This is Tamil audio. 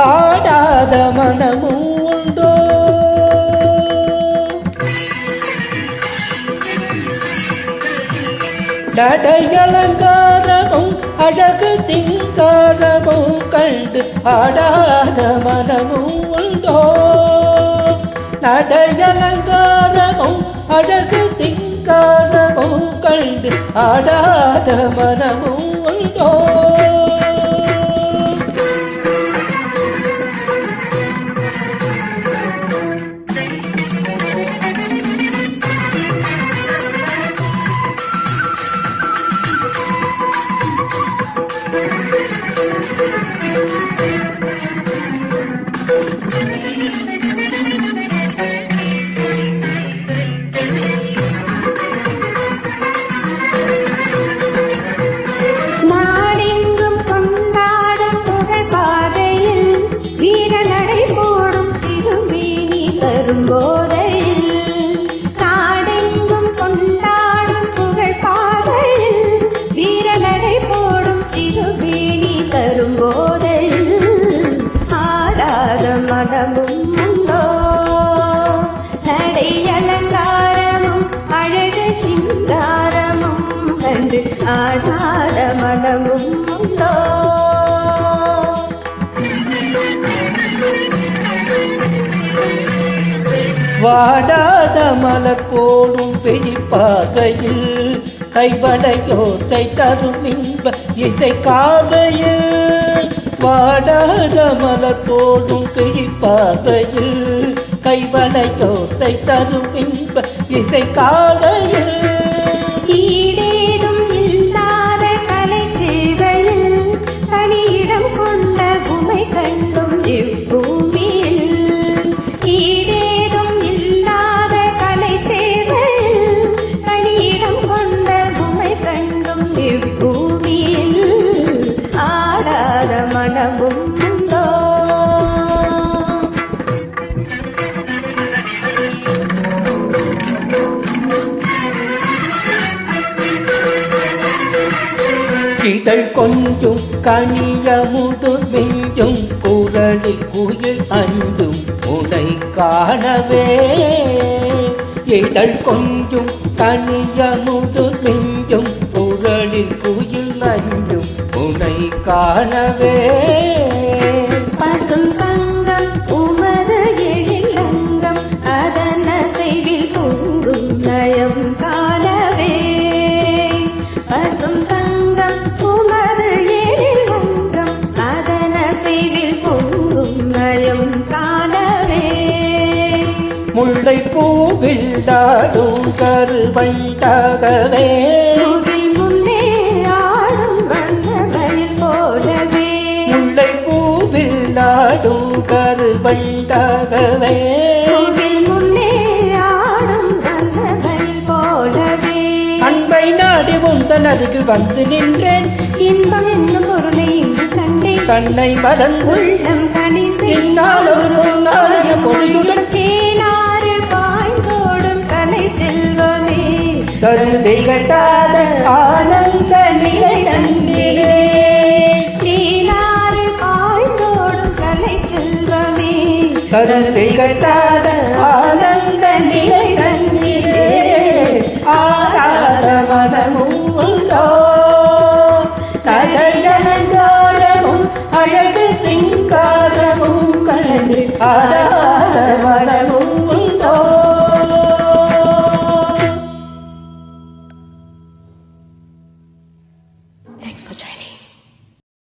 ஆடாத மனமும் உண்டோ? நடையலங்காரமும் அழகு சிங்காரமும் கண்டு ஆடாத மனமும் உண்டோ? நடையலங்காரமும் அழகு சிங்காரமும் கண்டு ஆடாத மனமும் உண்டோ? நாடெங்கும் கொண்டாடும் புகழ் பாதையில் வீர நடை போடும் திருமேனி தரும் போதையில். நாடெங்கும் கொண்டாடும் புகழ் பாதையில் வீர நடை போடும் திருமேனி தரும் போதையில். ஆடாத மனமும் உண்டோ? நடை அலங்காரமும் அழகு சிங்காரமும் கண்டு ஆடாத மனமும் உண்டோ? வாடாத மலர் போடும் வெளிப்பாதையில் கைவளையோசை தரும் இன்ப இசை காதையில். வாடாத மலர் போடும் வெளிப்பாதையில் கைவளையோசை தரும் இன்ப இசை காதையில். ஈடேதும் இல்லாத கலைச்சேவையில் தனியிடம் கொண்ட உமை கண்டும் இப்பூமியில். ஈடேதும் இல்லாத கலைச்சேவையில் தனியிடம் கொண்ட உமை கண்டும் இப்பூமியில். ஆடாத மனமும் உண்டோ? இதழ் கொஞ்சும் கனியமுது மெஞ்சும் குரலில் குயில் அஞ்சும் உனை காணவே. இதழ் கொஞ்சும் கனியமுது மெஞ்சும் குரலில் குயில் அஞ்சும் உனை காணவே. பசும் தங்கம் உமது எழிலங்கம் அதன் அசைவில் பொங்கும் நயம் காணவே. பசும் தங்கம் உமது எழிலங்கம் அதன் அசைவில் பொங்கும் நயம் காணவே. முல்லை பூவில் தாடும் கருவண்டாகவே. முகில் முன்னே ஆடும் வந்த மயில் போலவே. முல்லை பூவில் தாடும் கருவண்டாகவே. முகில் முன்னே ஆடும் வந்த மயில் போலவே. அன்பை நாடி உந்தன் அருகில் வந்து நின்றேன். இன்பம் என்னும் பொருளை இங்கு கண்டேன். கண்ணை மறந்து உள்ளம் கனிந்து இந்நாளொரு நாளைய பொழுதுடன் தேனாறு பாய்ந்தோடும் கலை செல்வமே. கருதை கட்டாத ஆனந்த நிலை தந்திரே. தேனாறு பாய்ந்தோடும் கலை செல்வமே. கருதை கட்டாத ஆனந்த நிலை தந்திரே. ஆராத மனமும் உண்டோ? தடையலங்காரமும் அழகு சிங்காரமும் கலந்து ஆட